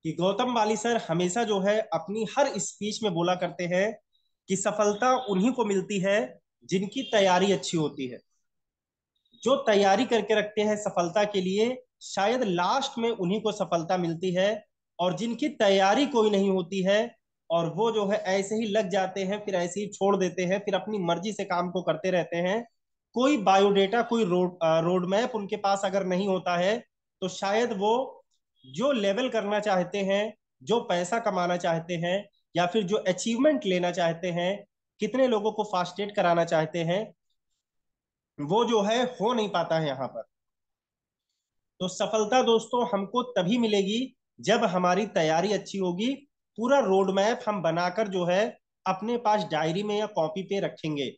कि गौतम वाली सर हमेशा जो है अपनी हर स्पीच में बोला करते हैं कि सफलता उन्हीं को मिलती है जिनकी तैयारी अच्छी होती है। जो तैयारी करके रखते हैं सफलता के लिए, शायद लास्ट में उन्हीं को सफलता मिलती है। और जिनकी तैयारी कोई नहीं होती है और वो जो है ऐसे ही लग जाते हैं, फिर ऐसे ही छोड़ देते हैं, फिर अपनी मर्जी से काम को करते रहते हैं। कोई बायोडेटा, कोई रोड मैप उनके पास अगर नहीं होता है, तो शायद वो जो लेवल करना चाहते हैं, जो पैसा कमाना चाहते हैं, या फिर जो अचीवमेंट लेना चाहते हैं, कितने लोगों को फास्टेट कराना चाहते हैं, वो जो है हो नहीं पाता है यहाँ पर। तो सफलता दोस्तों हमको तभी मिलेगी जब हमारी तैयारी अच्छी होगी। पूरा रोड मैप हम बनाकर जो है अपने पास डायरी में या कॉपी पे रखेंगे,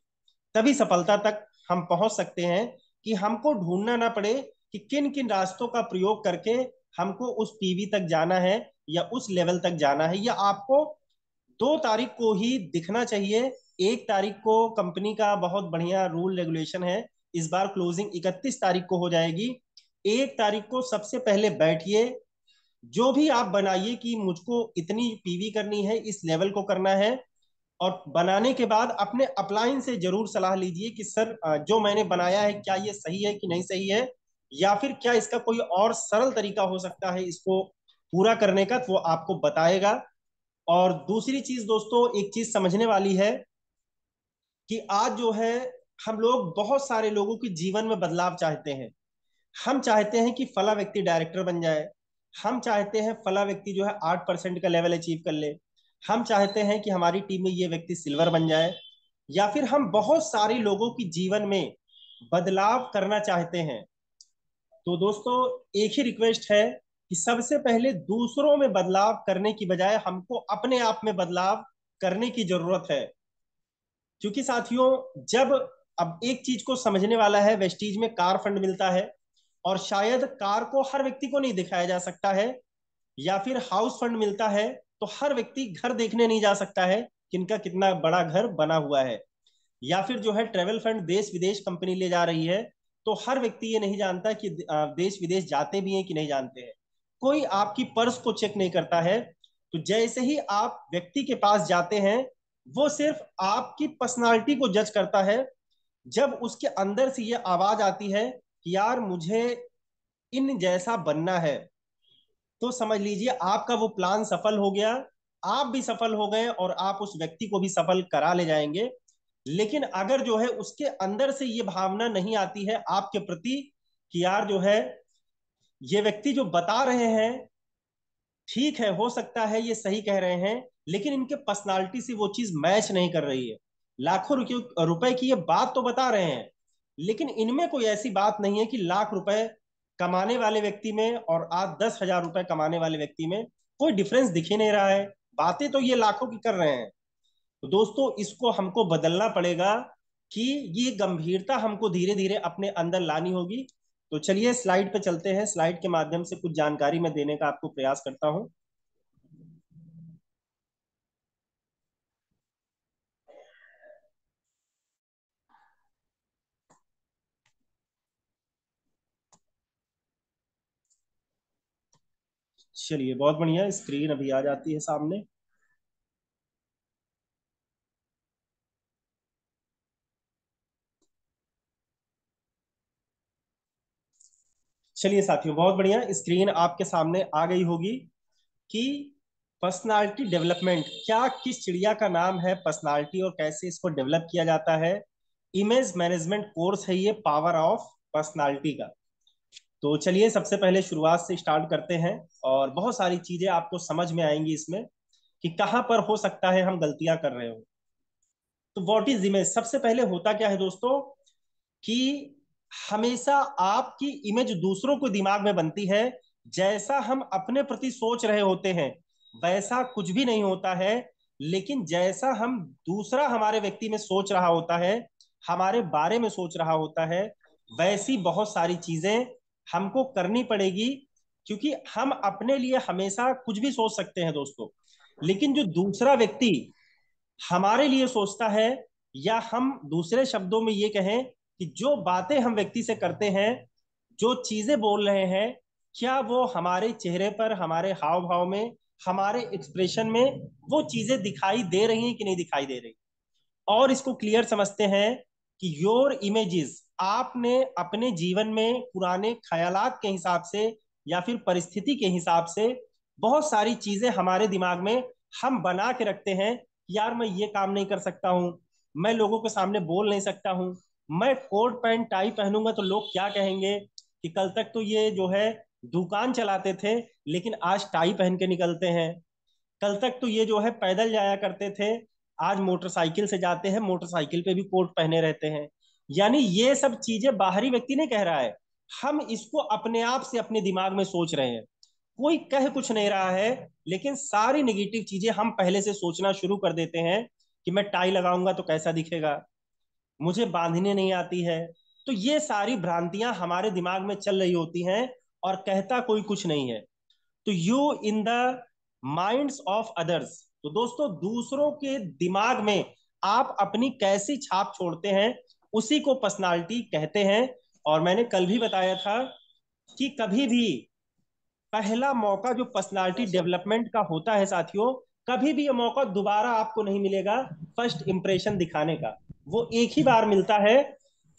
तभी सफलता तक हम पहुंच सकते हैं। कि हमको ढूंढना ना पड़े कि किन किन रास्तों का प्रयोग करके हमको उस पीवी तक जाना है या उस लेवल तक जाना है। या आपको 2 तारीख को ही दिखना चाहिए। 1 तारीख को कंपनी का बहुत बढ़िया रूल रेगुलेशन है, इस बार क्लोजिंग 31 तारीख को हो जाएगी। 1 तारीख को सबसे पहले बैठिए, जो भी आप बनाइए कि मुझको इतनी पीवी करनी है, इस लेवल को करना है। और बनाने के बाद अपने अपलाइन से जरूर सलाह लीजिए कि सर जो मैंने बनाया है क्या ये सही है कि नहीं सही है, या फिर क्या इसका कोई और सरल तरीका हो सकता है इसको पूरा करने का, तो वो आपको बताएगा। और दूसरी चीज दोस्तों, एक चीज समझने वाली है कि आज जो है हम लोग बहुत सारे लोगों के जीवन में बदलाव चाहते हैं। हम चाहते हैं कि फला व्यक्ति डायरेक्टर बन जाए, हम चाहते हैं फला व्यक्ति जो है 8% का लेवल अचीव कर ले, हम चाहते हैं कि हमारी टीम में ये व्यक्ति सिल्वर बन जाए, या फिर हम बहुत सारे लोगों की जीवन में बदलाव करना चाहते हैं। तो दोस्तों, एक ही रिक्वेस्ट है कि सबसे पहले दूसरों में बदलाव करने की बजाय हमको अपने आप में बदलाव करने की जरूरत है। क्योंकि साथियों, जब अब एक चीज को समझने वाला है, वेस्टीज में कार फंड मिलता है, और शायद कार को हर व्यक्ति को नहीं दिखाया जा सकता है। या फिर हाउस फंड मिलता है, तो हर व्यक्ति घर देखने नहीं जा सकता है कि इनका कितना बड़ा घर बना हुआ है। या फिर जो है ट्रेवल फंड देश विदेश कंपनी ले जा रही है, तो हर व्यक्ति ये नहीं जानता कि देश विदेश जाते भी हैं कि नहीं जाते हैं। कोई आपकी पर्स को चेक नहीं करता है। तो जैसे ही आप व्यक्ति के पास जाते हैं, वो सिर्फ आपकी पर्सनालिटी को जज करता है। जब उसके अंदर से ये आवाज आती है कि यार मुझे इन जैसा बनना है, तो समझ लीजिए आपका वो प्लान सफल हो गया। आप भी सफल हो गए और आप उस व्यक्ति को भी सफल करा ले जाएंगे। लेकिन अगर जो है उसके अंदर से ये भावना नहीं आती है आपके प्रति कि यार जो है ये व्यक्ति जो बता रहे हैं ठीक है, हो सकता है ये सही कह रहे हैं, लेकिन इनके पर्सनालिटी से वो चीज मैच नहीं कर रही है। लाखों रुपए की ये बात तो बता रहे हैं, लेकिन इनमें कोई ऐसी बात नहीं है कि लाख रुपए कमाने वाले व्यक्ति में और आज 10,000 रुपए कमाने वाले व्यक्ति में कोई डिफरेंस दिख ही नहीं रहा है। बातें तो ये लाखों की कर रहे हैं। तो दोस्तों, इसको हमको बदलना पड़ेगा कि ये गंभीरता हमको धीरे धीरे अपने अंदर लानी होगी। तो चलिए स्लाइड पे चलते हैं, स्लाइड के माध्यम से कुछ जानकारी मैं देने का आपको प्रयास करता हूं। चलिए, बहुत बढ़िया, स्क्रीन अभी आ जाती है सामने। चलिए साथियों, बहुत बढ़िया, स्क्रीन आपके सामने आ गई होगी कि पर्सनालिटी डेवलपमेंट क्या, किस चिड़िया का नाम है पर्सनालिटी और कैसे इसको डेवलप किया जाता है। इमेज मैनेजमेंट कोर्स है ये, पावर ऑफ पर्सनालिटी का। तो चलिए सबसे पहले शुरुआत से स्टार्ट करते हैं, और बहुत सारी चीजें आपको समझ में आएंगी इसमें कि कहाँ पर हो सकता है हम गलतियां कर रहे हो। तो व्हाट इज इमेज, सबसे पहले होता क्या है दोस्तों कि हमेशा आपकी इमेज दूसरों को दिमाग में बनती है। जैसा हम अपने प्रति सोच रहे होते हैं वैसा कुछ भी नहीं होता है। लेकिन जैसा हम दूसरा हमारे व्यक्ति में सोच रहा होता है, हमारे बारे में सोच रहा होता है, वैसी बहुत सारी चीजें हमको करनी पड़ेगी। क्योंकि हम अपने लिए हमेशा कुछ भी सोच सकते हैं दोस्तों, लेकिन जो दूसरा व्यक्ति हमारे लिए सोचता है, या हम दूसरे शब्दों में ये कहें कि जो बातें हम व्यक्ति से करते हैं, जो चीजें बोल रहे हैं, क्या वो हमारे चेहरे पर, हमारे हाव भाव में, हमारे एक्सप्रेशन में वो चीजें दिखाई दे रही हैं कि नहीं दिखाई दे रही। और इसको क्लियर समझते हैं कि योर इमेजेस, आपने अपने जीवन में पुराने ख्यालात के हिसाब से या फिर परिस्थिति के हिसाब से बहुत सारी चीजें हमारे दिमाग में हम बना के रखते हैं। यार मैं ये काम नहीं कर सकता हूँ, मैं लोगों के सामने बोल नहीं सकता हूँ, मैं कोट पैंट टाई पहनूंगा तो लोग क्या कहेंगे, कि कल तक तो ये जो है दुकान चलाते थे लेकिन आज टाई पहन के निकलते हैं, कल तक तो ये जो है पैदल जाया करते थे, आज मोटरसाइकिल से जाते हैं, मोटरसाइकिल पे भी कोट पहने रहते हैं। यानी ये सब चीजें बाहरी व्यक्ति नहीं कह रहा है, हम इसको अपने आप से अपने दिमाग में सोच रहे हैं। कोई कह कुछ नहीं रहा है, लेकिन सारी नेगेटिव चीजें हम पहले से सोचना शुरू कर देते हैं कि मैं टाई लगाऊंगा तो कैसा दिखेगा, मुझे बांधने नहीं आती है। तो ये सारी भ्रांतियां हमारे दिमाग में चल रही होती हैं, और कहता कोई कुछ नहीं है। तो you in the minds of others, तो दोस्तों दूसरों के दिमाग में आप अपनी कैसी छाप छोड़ते हैं, उसी को पर्सनालिटी कहते हैं। और मैंने कल भी बताया था कि कभी भी पहला मौका जो पर्सनालिटी डेवलपमेंट का होता है साथियों, कभी भी ये मौका दोबारा आपको नहीं मिलेगा फर्स्ट इंप्रेशन दिखाने का। वो एक ही बार मिलता है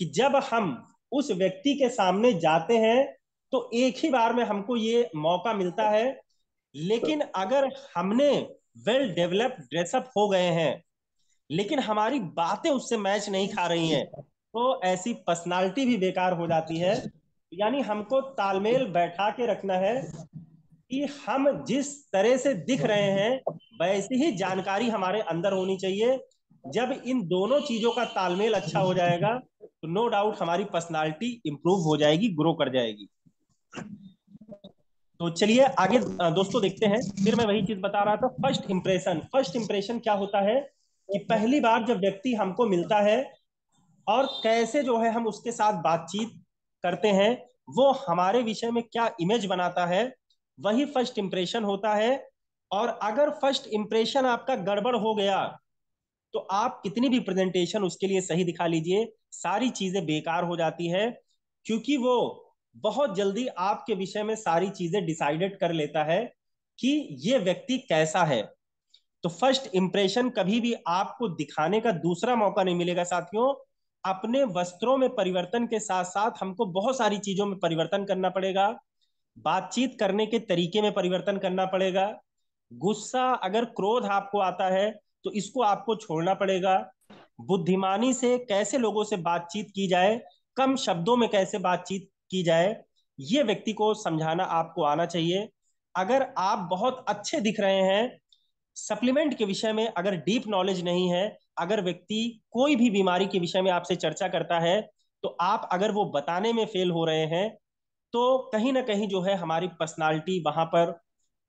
कि जब हम उस व्यक्ति के सामने जाते हैं, तो एक ही बार में हमको ये मौका मिलता है। लेकिन अगर हमने वेल डेवलप्ड ड्रेसअप हो गए हैं, लेकिन हमारी बातें उससे मैच नहीं खा रही हैं, तो ऐसी पर्सनालिटी भी बेकार हो जाती है। यानी हमको तालमेल बैठा के रखना है कि हम जिस तरह से दिख रहे हैं वैसी ही जानकारी हमारे अंदर होनी चाहिए। जब इन दोनों चीजों का तालमेल अच्छा हो जाएगा तो नो डाउट हमारी पर्सनालिटी इंप्रूव हो जाएगी, ग्रो कर जाएगी। तो चलिए आगे दोस्तों देखते हैं। फिर मैं वही चीज बता रहा था, फर्स्ट इंप्रेशन। फर्स्ट इंप्रेशन क्या होता है कि पहली बार जब व्यक्ति हमको मिलता है और कैसे जो है हम उसके साथ बातचीत करते हैं, वो हमारे विषय में क्या इमेज बनाता है, वही फर्स्ट इंप्रेशन होता है। और अगर फर्स्ट इंप्रेशन आपका गड़बड़ हो गया तो आप कितनी भी प्रेजेंटेशन उसके लिए सही दिखा लीजिए, सारी चीजें बेकार हो जाती है। क्योंकि वो बहुत जल्दी आपके विषय में सारी चीजें डिसाइडेड कर लेता है कि ये व्यक्ति कैसा है। तो फर्स्ट इंप्रेशन कभी भी आपको दिखाने का दूसरा मौका नहीं मिलेगा साथियों। अपने वस्त्रों में परिवर्तन के साथ साथ हमको बहुत सारी चीजों में परिवर्तन करना पड़ेगा। बातचीत करने के तरीके में परिवर्तन करना पड़ेगा। गुस्सा, अगर क्रोध आपको आता है तो इसको आपको छोड़ना पड़ेगा। बुद्धिमानी से कैसे लोगों से बातचीत की जाए, कम शब्दों में कैसे बातचीत की जाए, ये व्यक्ति को समझाना आपको आना चाहिए। अगर आप बहुत अच्छे दिख रहे हैं, सप्लीमेंट के विषय में अगर डीप नॉलेज नहीं है, अगर व्यक्ति कोई भी बीमारी के विषय में आपसे चर्चा करता है, तो आप अगर वो बताने में फेल हो रहे हैं, तो कहीं ना कहीं जो है हमारी पर्सनालिटी वहां पर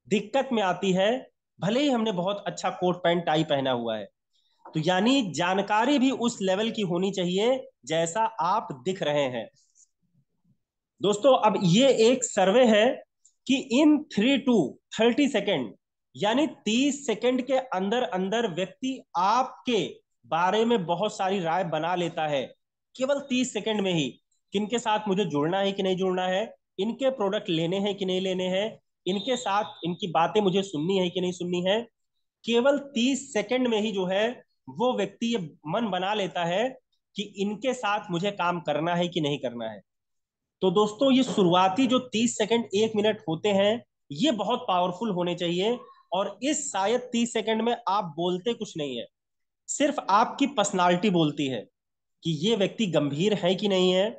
दिक्कत में आती है। भले ही हमने बहुत अच्छा कोट पैंट टाई पहना हुआ है। तो यानी जानकारी भी उस लेवल की होनी चाहिए जैसा आप दिख रहे हैं। दोस्तों अब ये एक सर्वे है कि इन 3 to 30 सेकेंड, यानी 30 सेकेंड के अंदर अंदर व्यक्ति आपके बारे में बहुत सारी राय बना लेता है। केवल 30 सेकेंड में ही, किनके साथ मुझे जुड़ना है कि नहीं जुड़ना है, इनके प्रोडक्ट लेने हैं कि नहीं लेने हैं, इनके साथ इनकी बातें मुझे सुननी है कि नहीं सुननी है। केवल 30 सेकेंड में ही जो है वो व्यक्ति ये मन बना लेता है कि इनके साथ मुझे काम करना है कि नहीं करना है। तो दोस्तों ये शुरुआती जो 30 सेकंड 1 मिनट होते हैं, ये बहुत पावरफुल होने चाहिए। और इस शायद 30 सेकंड में आप बोलते कुछ नहीं है, सिर्फ आपकी पर्सनालिटी बोलती है कि ये व्यक्ति गंभीर है कि नहीं है।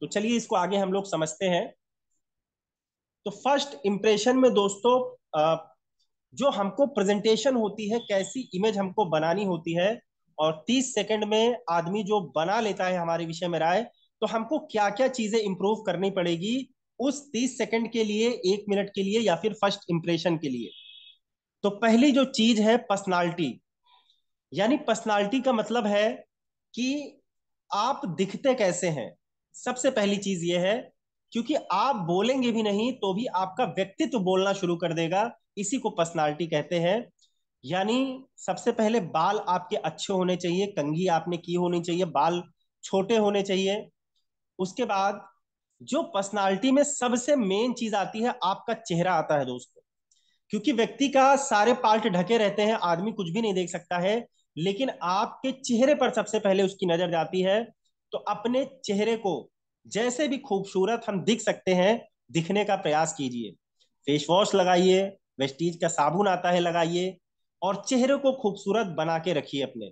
तो चलिए इसको आगे हम लोग समझते हैं। तो फर्स्ट इंप्रेशन में दोस्तों जो हमको प्रेजेंटेशन होती है, कैसी इमेज हमको बनानी होती है, और 30 सेकंड में आदमी जो बना लेता है हमारे विषय में राय, तो हमको क्या क्या चीजें इंप्रूव करनी पड़ेगी उस 30 सेकंड के लिए, 1 मिनट के लिए, या फिर फर्स्ट इंप्रेशन के लिए। तो पहली जो चीज है पर्सनालिटी। यानी पर्सनालिटी का मतलब है कि आप दिखते कैसे हैं। सबसे पहली चीज ये है, क्योंकि आप बोलेंगे भी नहीं तो भी आपका व्यक्तित्व बोलना शुरू कर देगा, इसी को पर्सनालिटी कहते हैं। यानी सबसे पहले बाल आपके अच्छे होने चाहिए, कंघी आपने की होनी चाहिए, बाल छोटे होने चाहिए। उसके बाद जो पर्सनालिटी में सबसे मेन चीज आती है, आपका चेहरा आता है दोस्तों। क्योंकि व्यक्ति का सारे पार्ट ढके रहते हैं, आदमी कुछ भी नहीं देख सकता है, लेकिन आपके चेहरे पर सबसे पहले उसकी नजर जाती है। तो अपने चेहरे को जैसे भी खूबसूरत हम दिख सकते हैं, दिखने का प्रयास कीजिए। फेस वॉश लगाइए, वेस्टीज का साबुन आता है लगाइए, और चेहरे को खूबसूरत बना के रखिए अपने।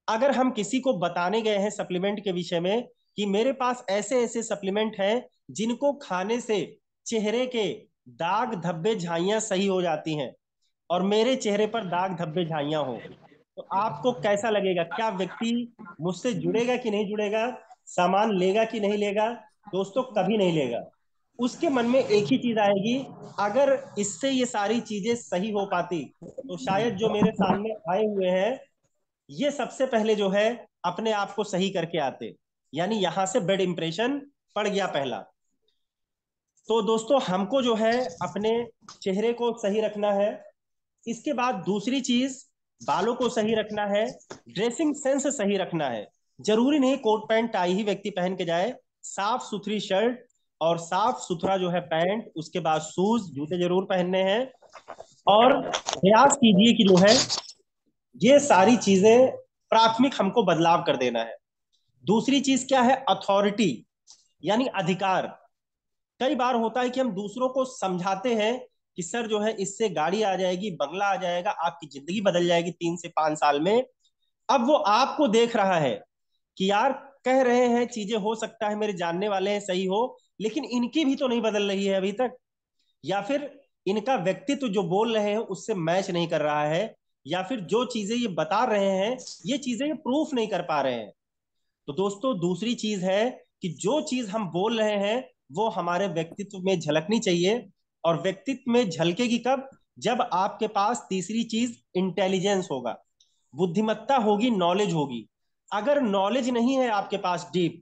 अगर हम किसी को बताने गए हैं सप्लीमेंट के विषय में कि मेरे पास ऐसे ऐसे सप्लीमेंट हैं जिनको खाने से चेहरे के दाग धब्बे झाइयां सही हो जाती हैं, और मेरे चेहरे पर दाग धब्बे झाइयां हो, तो आपको कैसा लगेगा? क्या व्यक्ति मुझसे जुड़ेगा कि नहीं जुड़ेगा? सामान लेगा कि नहीं लेगा? दोस्तों, कभी नहीं लेगा। उसके मन में एक ही चीज आएगी, अगर इससे ये सारी चीजें सही हो पाती तो शायद जो मेरे सामने आए हुए हैं ये सबसे पहले जो है अपने आप को सही करके आते। यानी यहां से बेड इंप्रेशन पड़ गया पहला। तो दोस्तों, हमको जो है अपने चेहरे को सही रखना है। इसके बाद दूसरी चीज, बालों को सही रखना है, ड्रेसिंग सेंस सही रखना है। जरूरी नहीं कोट पैंट टाई ही व्यक्ति पहन के जाए, साफ सुथरी शर्ट और साफ सुथरा जो है पैंट, उसके बाद शूज जूते जरूर पहनने हैं। और प्रयास कीजिए कि जो है ये सारी चीजें प्राथमिक हमको बदलाव कर देना है। दूसरी चीज क्या है? अथॉरिटी, यानी अधिकार। कई बार होता है कि हम दूसरों को समझाते हैं कि सर जो है इससे गाड़ी आ जाएगी, बंगला आ जाएगा, आपकी जिंदगी बदल जाएगी 3 से 5 साल में। अब वो आपको देख रहा है कि यार, कह रहे हैं चीजें हो सकता है मेरे जानने वाले हैं सही हो, लेकिन इनकी भी तो नहीं बदल रही है अभी तक, या फिर इनका व्यक्तित्व जो बोल रहे हैं उससे मैच नहीं कर रहा है, या फिर जो चीजें ये बता रहे हैं ये चीजें ये प्रूफ नहीं कर पा रहे हैं। तो दोस्तों, दूसरी चीज है कि जो चीज हम बोल रहे हैं वो हमारे व्यक्तित्व में झलकनी चाहिए। और व्यक्तित्व में झलकेगी कब? जब आपके पास तीसरी चीज इंटेलिजेंस होगा, बुद्धिमत्ता होगी, नॉलेज होगी। अगर नॉलेज नहीं है आपके पास डीप,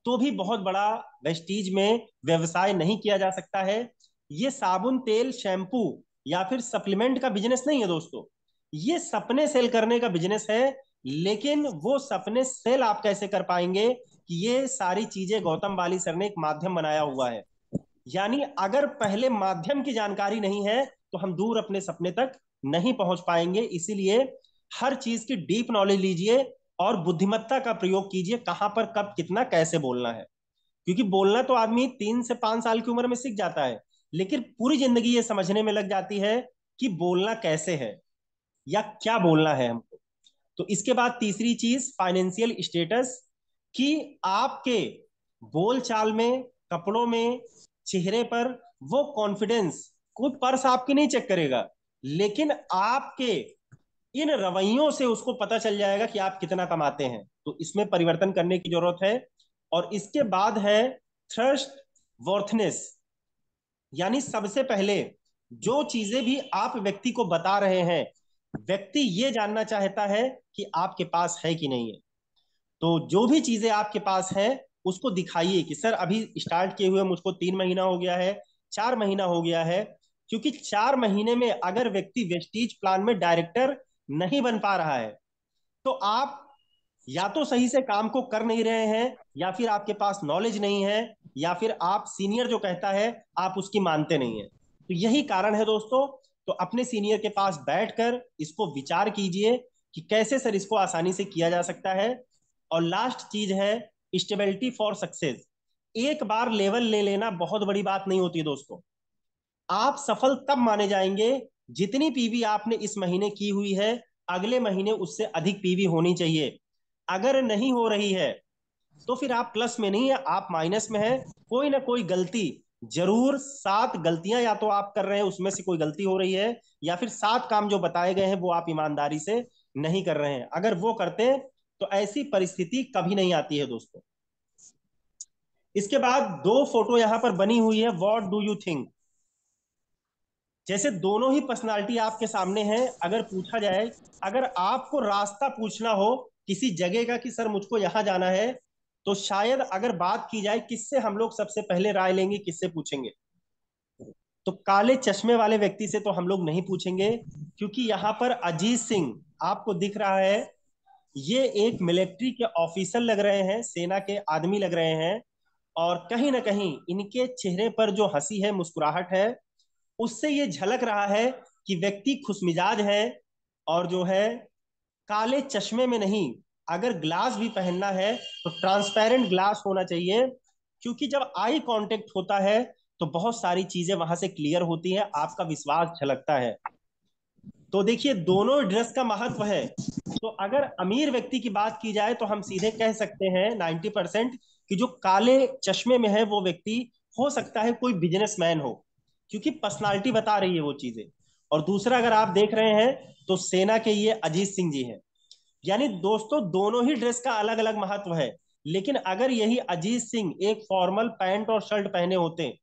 तो भी बहुत बड़ा वेस्टीज में व्यवसाय नहीं किया जा सकता है। ये साबुन तेल शैम्पू या फिर सप्लीमेंट का बिजनेस नहीं है दोस्तों, ये सपने सेल करने का बिजनेस है। लेकिन वो सपने सेल आप कैसे कर पाएंगे कि ये सारी चीजें गौतम बाली सर ने एक माध्यम बनाया हुआ है। यानी अगर पहले माध्यम की जानकारी नहीं है तो हम दूर अपने सपने तक नहीं पहुंच पाएंगे। इसीलिए हर चीज की डीप नॉलेज लीजिए और बुद्धिमत्ता का प्रयोग कीजिए, कहां पर कब कितना कैसे बोलना है। क्योंकि बोलना तो आदमी 3 से 5 साल की उम्र में सीख जाता है, लेकिन पूरी जिंदगी ये समझने में लग जाती है कि बोलना कैसे है या क्या बोलना है हमको। तो इसके बाद तीसरी चीज फाइनेंशियल स्टेटस, कि आपके बोलचाल में, कपड़ों में, चेहरे पर वो कॉन्फिडेंस, कोई पर्स आपकी नहीं चेक करेगा, लेकिन आपके इन रवैयों से उसको पता चल जाएगा कि आप कितना कमाते हैं। तो इसमें परिवर्तन करने की जरूरत है। और इसके बाद है थ्रस्ट वर्थनेस, यानी सबसे पहले जो चीजें भी आप व्यक्ति को बता रहे हैं, व्यक्ति ये जानना चाहता है कि आपके पास है कि नहीं है। तो जो भी चीजें आपके पास है उसको दिखाइए कि सर अभी स्टार्ट किए हुए मुझको 3 महीना हो गया है, 4 महीना हो गया है। क्योंकि 4 महीने में अगर व्यक्ति वेस्टीज प्लान में डायरेक्टर नहीं बन पा रहा है, तो आप या तो सही से काम को कर नहीं रहे हैं, या फिर आपके पास नॉलेज नहीं है, या फिर आप सीनियर जो कहता है आप उसकी मानते नहीं है। तो यही कारण है दोस्तों। तो अपने सीनियर के पास बैठकर इसको विचार कीजिए कि कैसे सर इसको आसानी से किया जा सकता है। और लास्ट चीज है स्टेबिलिटी फॉर सक्सेस। एक बार लेवल ले लेना बहुत बड़ी बात नहीं होती है दोस्तों। आप सफल तब माने जाएंगे जितनी पीवी आपने इस महीने की हुई है, अगले महीने उससे अधिक पीवी होनी चाहिए। अगर नहीं हो रही है तो फिर आप प्लस में नहीं है, आप माइनस में है। कोई ना कोई गलती जरूर, 7 गलतियां या तो आप कर रहे हैं उसमें से कोई गलती हो रही है, या फिर 7 काम जो बताए गए हैं वो आप ईमानदारी से नहीं कर रहे हैं। अगर वो करते हैं तो ऐसी परिस्थिति कभी नहीं आती है दोस्तों। इसके बाद 2 फोटो यहां पर बनी हुई है, व्हाट डू यू थिंक। जैसे दोनों ही पर्सनालिटी आपके सामने है, अगर पूछा जाए, अगर आपको रास्ता पूछना हो किसी जगह का कि सर मुझको यहां जाना है, तो शायद अगर बात की जाए किससे हम लोग सबसे पहले राय लेंगे, किससे पूछेंगे? तो काले चश्मे वाले व्यक्ति से तो हम लोग नहीं पूछेंगे, क्योंकि यहाँ पर अजीत सिंह आपको दिख रहा है, ये एक मिलिट्री के ऑफिसर लग रहे हैं, सेना के आदमी लग रहे हैं। और कहीं ना कहीं इनके चेहरे पर जो हंसी है, मुस्कुराहट है, उससे ये झलक रहा है कि व्यक्ति खुशमिजाज है। और जो है, काले चश्मे में नहीं, अगर ग्लास भी पहनना है तो ट्रांसपेरेंट ग्लास होना चाहिए, क्योंकि जब आई कांटेक्ट होता है तो बहुत सारी चीजें वहां से क्लियर होती हैं, आपका विश्वास झलकता है। तो देखिए, दोनों ड्रेस का महत्व है। तो अगर अमीर व्यक्ति की बात की जाए तो हम सीधे कह सकते हैं 90% कि जो काले चश्मे में है वो व्यक्ति हो सकता है कोई बिजनेसमैन हो, क्योंकि पर्सनालिटी बता रही है वो चीजें। और दूसरा, अगर आप देख रहे हैं तो सेना के ये अजीत सिंह जी हैं। यानी दोस्तों, दोनों ही ड्रेस का अलग अलग महत्व है। लेकिन अगर यही अजीत सिंह एक फॉर्मल पैंट और शर्ट पहने होते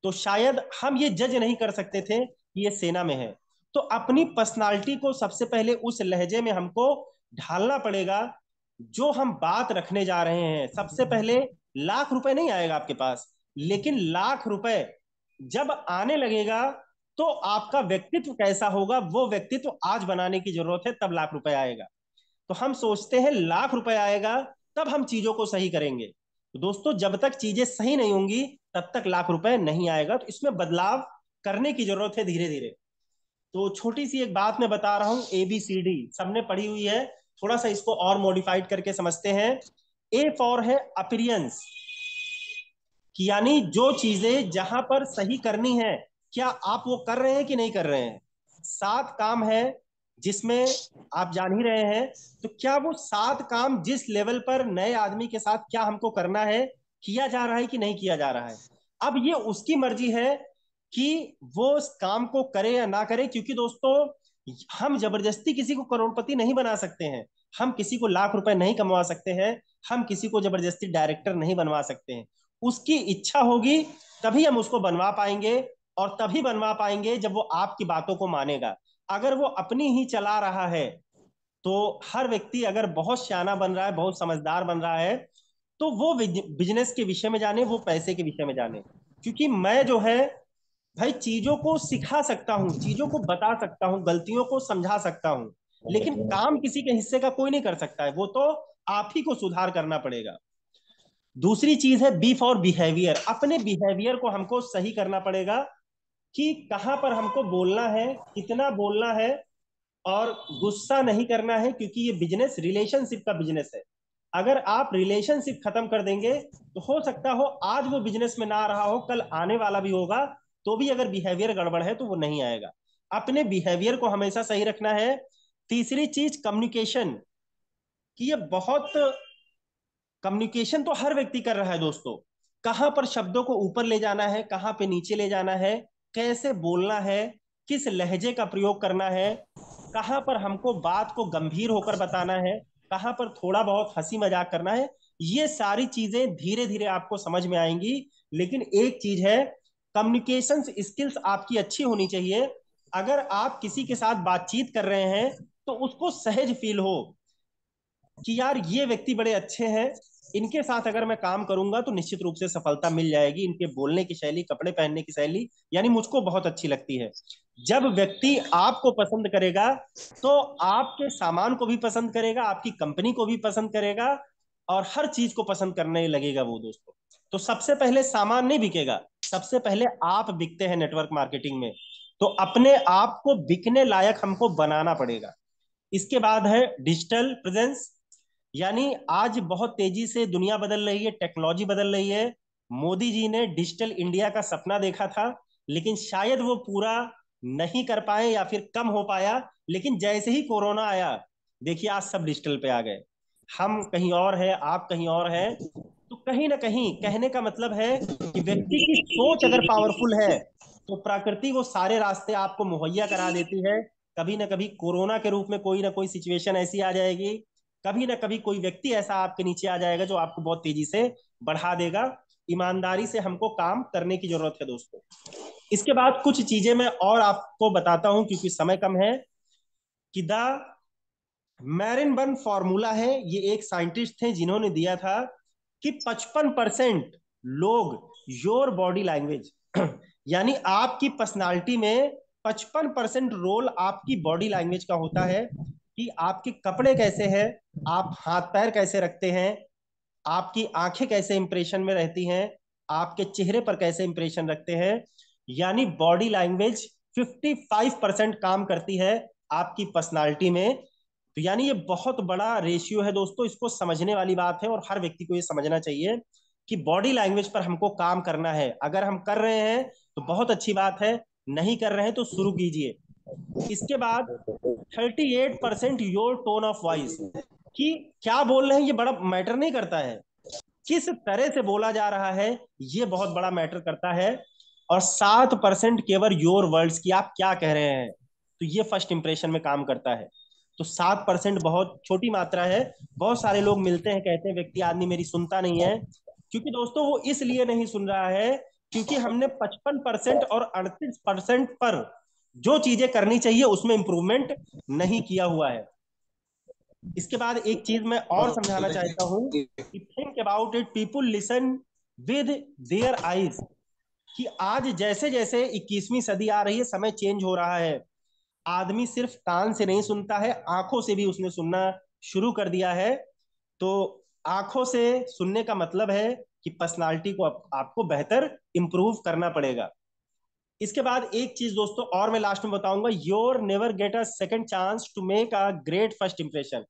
तो शायद हम ये जज नहीं कर सकते थे कि ये सेना में है। तो अपनी पर्सनालिटी को सबसे पहले उस लहजे में हमको ढालना पड़ेगा जो हम बात रखने जा रहे हैं। सबसे पहले लाख रुपए नहीं आएगा आपके पास, लेकिन लाख रुपए जब आने लगेगा तो आपका व्यक्तित्व कैसा होगा, वो व्यक्तित्व आज बनाने की जरूरत है, तब लाख रुपए आएगा। तो हम सोचते हैं लाख रुपए आएगा तब हम चीजों को सही करेंगे। तो दोस्तों, जब तक चीजें सही नहीं होंगी तब तक लाख रुपए नहीं आएगा। तो इसमें बदलाव करने की जरूरत है धीरे धीरे। तो छोटी सी एक बात मैं बता रहा हूं, ABCD सबने पढ़ी हुई है, थोड़ा सा इसको और मॉडिफाइड करके समझते हैं। ए फॉर है अपीरियंस, कि यानी जो चीजें जहां पर सही करनी है, क्या आप वो कर रहे हैं कि नहीं कर रहे हैं। 7 काम है जिसमें आप जान ही रहे हैं, तो क्या वो 7 काम जिस लेवल पर नए आदमी के साथ क्या हमको करना है, किया जा रहा है कि नहीं किया जा रहा है। अब ये उसकी मर्जी है कि वो उस काम को करे या ना करे, क्योंकि दोस्तों, हम जबरदस्ती किसी को करोड़पति नहीं बना सकते हैं, हम किसी को लाख रुपए नहीं कमवा सकते हैं, हम किसी को जबरदस्ती डायरेक्टर नहीं बनवा सकते हैं। उसकी इच्छा होगी तभी हम उसको बनवा पाएंगे, और तभी बनवा पाएंगे जब वो आपकी बातों को मानेगा। अगर वो अपनी ही चला रहा है, तो हर व्यक्ति अगर बहुत सियाना बन रहा है, बहुत समझदार बन रहा है, तो वो बिजनेस के विषय में जाने, वो पैसे के विषय में जाने। क्योंकि मैं जो है भाई, चीजों को सिखा सकता हूँ, चीजों को बता सकता हूँ, गलतियों को समझा सकता हूँ, लेकिन काम किसी के हिस्से का कोई नहीं कर सकता है, वो तो आप ही को सुधार करना पड़ेगा। दूसरी चीज है बी फॉर बिहेवियर, अपने बिहेवियर को हमको सही करना पड़ेगा, कि कहां पर हमको बोलना है, कितना बोलना है, और गुस्सा नहीं करना है, क्योंकि ये बिजनेस रिलेशनशिप का बिजनेस है। अगर आप रिलेशनशिप खत्म कर देंगे तो हो सकता हो आज वो बिजनेस में ना रहा हो, कल आने वाला भी होगा, तो भी अगर बिहेवियर गड़बड़ है तो वो नहीं आएगा। अपने बिहेवियर को हमेशा सही रखना है। तीसरी चीज कम्युनिकेशन, कि ये बहुत, कम्युनिकेशन तो हर व्यक्ति कर रहा है दोस्तों, कहां पर शब्दों को ऊपर ले जाना है, कहां पे नीचे ले जाना है, कैसे बोलना है, किस लहजे का प्रयोग करना है, कहां पर हमको बात को गंभीर होकर बताना है, कहां पर थोड़ा बहुत हंसी मजाक करना है, ये सारी चीजें धीरे धीरे आपको समझ में आएंगी। लेकिन एक चीज है, कम्युनिकेशन स्किल्स आपकी अच्छी होनी चाहिए। अगर आप किसी के साथ बातचीत कर रहे हैं तो उसको सहज फील हो कि यार ये व्यक्ति बड़े अच्छे हैं, इनके साथ अगर मैं काम करूंगा तो निश्चित रूप से सफलता मिल जाएगी। इनके बोलने की शैली, कपड़े पहनने की शैली, यानी मुझको बहुत अच्छी लगती है। जब व्यक्ति आपको पसंद करेगा तो आपके सामान को भी पसंद करेगा, आपकी कंपनी को भी पसंद करेगा, और हर चीज को पसंद करने लगेगा वो दोस्तों। तो सबसे पहले सामान नहीं बिकेगा, सबसे पहले आप बिकते हैं नेटवर्क मार्केटिंग में। तो अपने आप को बिकने लायक हमको बनाना पड़ेगा। इसके बाद है डिजिटल प्रेजेंस, यानी आज बहुत तेजी से दुनिया बदल रही है, टेक्नोलॉजी बदल रही है। मोदी जी ने डिजिटल इंडिया का सपना देखा था, लेकिन शायद वो पूरा नहीं कर पाए या फिर कम हो पाया। लेकिन जैसे ही कोरोना आया, देखिए आज सब डिजिटल पे आ गए। हम कहीं और है, आप कहीं और है। तो कहीं ना कहीं कहने का मतलब है कि व्यक्ति की सोच अगर पावरफुल है तो प्रकृति वो सारे रास्ते आपको मुहैया करा देती है। कभी ना कभी कोरोना के रूप में कोई ना कोई सिचुएशन ऐसी आ जाएगी, कभी ना कभी कोई व्यक्ति ऐसा आपके नीचे आ जाएगा जो आपको बहुत तेजी से बढ़ा देगा। ईमानदारी से हमको काम करने की जरूरत है दोस्तों। इसके बाद कुछ चीजें मैं और आपको बताता हूं, क्योंकि समय कम है, कि द मैरिनबर्न फॉर्मूला है, ये एक साइंटिस्ट थे जिन्होंने दिया था कि 55% लोग योर बॉडी लैंग्वेज यानी आपकी पर्सनालिटी में 55% रोल आपकी बॉडी लैंग्वेज का होता है, कि आपके कपड़े कैसे हैं, आप हाथ पैर कैसे रखते हैं, आपकी आंखें कैसे इंप्रेशन में रहती हैं, आपके चेहरे पर कैसे इंप्रेशन रखते हैं, यानी बॉडी लैंग्वेज 55% काम करती है आपकी पर्सनालिटी में। तो यानी ये बहुत बड़ा रेशियो है दोस्तों, इसको समझने वाली बात है और हर व्यक्ति को ये समझना चाहिए कि बॉडी लैंग्वेज पर हमको काम करना है। अगर हम कर रहे हैं तो बहुत अच्छी बात है, नहीं कर रहे हैं तो शुरू कीजिए। इसके बाद 38% योर टोन ऑफ वॉइस, कि क्या बोल रहे हैं ये बड़ा मैटर नहीं करता है, किस तरह से बोला जा रहा है ये बहुत बड़ा मैटर करता है। और 7% केवल योर वर्ड्स, की आप क्या कह रहे हैं, तो ये फर्स्ट इंप्रेशन में काम करता है। तो 7% बहुत छोटी मात्रा है। बहुत सारे लोग मिलते हैं, कहते हैं व्यक्ति आदमी मेरी सुनता नहीं है, क्योंकि दोस्तों वो इसलिए नहीं सुन रहा है क्योंकि हमने 55% और 38% पर जो चीजें करनी चाहिए उसमें इंप्रूवमेंट नहीं किया हुआ है। इसके बाद एक चीज मैं और समझाना चाहता हूं कि think about it, people listen with their eyes, कि आज जैसे जैसे 21वीं सदी आ रही है, समय चेंज हो रहा है। आदमी सिर्फ कान से नहीं सुनता है, आंखों से भी उसने सुनना शुरू कर दिया है। तो आंखों से सुनने का मतलब है कि पर्सनालिटी को आपको बेहतर इंप्रूव करना पड़ेगा। इसके बाद एक चीज दोस्तों और मैं लास्ट में बताऊंगा, your never get a second chance to make a great first impression,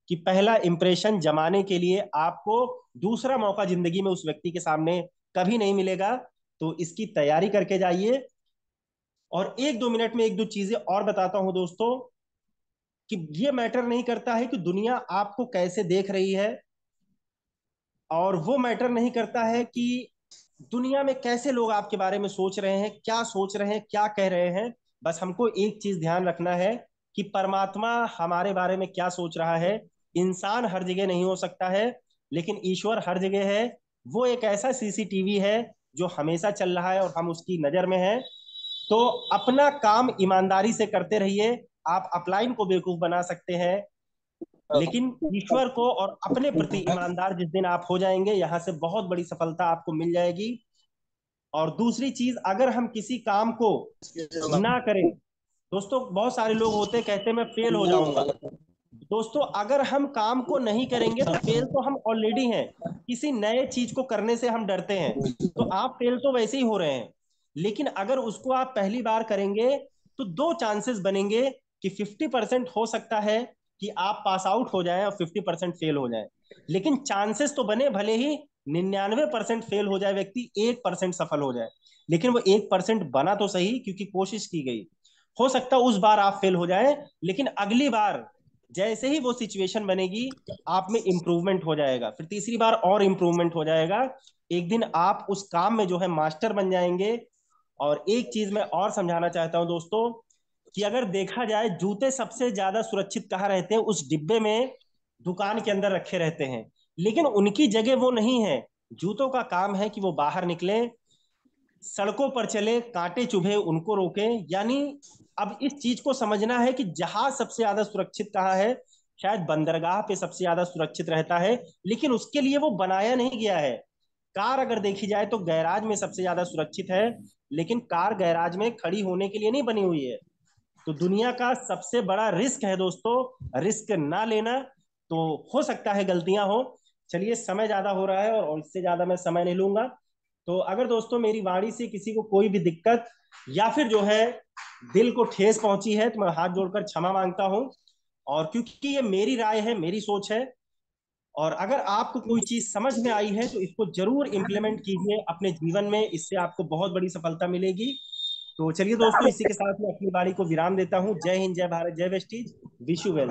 कि पहला इंप्रेशन जमाने के लिए आपको दूसरा मौका जिंदगी में उस व्यक्ति के सामने कभी नहीं मिलेगा। तो इसकी तैयारी करके जाइए। और एक दो मिनट में एक दो चीजें और बताता हूं दोस्तों, कि ये मैटर नहीं करता है कि दुनिया आपको कैसे देख रही है, और वो मैटर नहीं करता है कि दुनिया में कैसे लोग आपके बारे में सोच रहे हैं, क्या सोच रहे हैं, क्या कह रहे हैं। बस हमको एक चीज ध्यान रखना है कि परमात्मा हमारे बारे में क्या सोच रहा है। इंसान हर जगह नहीं हो सकता है, लेकिन ईश्वर हर जगह है। वो एक ऐसा सीसीटीवी है जो हमेशा चल रहा है और हम उसकी नजर में हैं। तो अपना काम ईमानदारी से करते रहिए। आप अपलाइन को बेवकूफ बना सकते हैं, लेकिन ईश्वर को और अपने प्रति ईमानदार जिस दिन आप हो जाएंगे, यहां से बहुत बड़ी सफलता आपको मिल जाएगी। और दूसरी चीज, अगर हम किसी काम को ना करें, दोस्तों बहुत सारे लोग होते हैं कहते हैं मैं फेल हो जाऊंगा। दोस्तों अगर हम काम को नहीं करेंगे तो फेल तो हम ऑलरेडी हैं। किसी नए चीज को करने से हम डरते हैं, तो आप फेल तो वैसे ही हो रहे हैं। लेकिन अगर उसको आप पहली बार करेंगे तो दो चांसेस बनेंगे, कि 50% हो सकता है कि आप पास आउट हो जाएं और 50% फेल हो जाएं। लेकिन चांसेस तो बने, भले ही 99% फेल हो जाए व्यक्ति, 1% सफल हो जाए, लेकिन वो 1% बना तो सही, क्योंकि कोशिश की गई। हो सकता है उस बार आप फेल हो जाए, लेकिन अगली बार जैसे ही वो सिचुएशन बनेगी आप में इंप्रूवमेंट हो जाएगा, फिर तीसरी बार और इंप्रूवमेंट हो जाएगा। एक दिन आप उस काम में जो है मास्टर बन जाएंगे। और एक चीज मैं और समझाना चाहता हूं दोस्तों, कि अगर देखा जाए जूते सबसे ज्यादा सुरक्षित कहाँ रहते हैं, उस डिब्बे में दुकान के अंदर रखे रहते हैं, लेकिन उनकी जगह वो नहीं है। जूतों का काम है कि वो बाहर निकले, सड़कों पर चले, कांटे चुभे उनको रोके। यानी अब इस चीज को समझना है कि जहाज सबसे ज्यादा सुरक्षित कहाँ है, शायद बंदरगाह पे सबसे ज्यादा सुरक्षित रहता है, लेकिन उसके लिए वो बनाया नहीं गया है। कार अगर देखी जाए तो गैराज में सबसे ज्यादा सुरक्षित है, लेकिन कार गैराज में खड़ी होने के लिए नहीं बनी हुई है। तो दुनिया का सबसे बड़ा रिस्क है दोस्तों, रिस्क ना लेना। तो हो सकता है गलतियां हो। चलिए समय ज्यादा हो रहा है और इससे ज्यादा मैं समय नहीं लूंगा। तो अगर दोस्तों मेरी वाणी से किसी को कोई भी दिक्कत या फिर जो है दिल को ठेस पहुंची है, तो मैं हाथ जोड़कर क्षमा मांगता हूं। और क्योंकि ये मेरी राय है, मेरी सोच है, और अगर आपको कोई चीज समझ में आई है तो इसको जरूर इंप्लीमेंट कीजिए अपने जीवन में, इससे आपको बहुत बड़ी सफलता मिलेगी। तो चलिए दोस्तों, इसी के साथ मैं अपनी बारी को विराम देता हूँ। जय हिंद, जय भारत, जय वेस्टीज। Wish you well.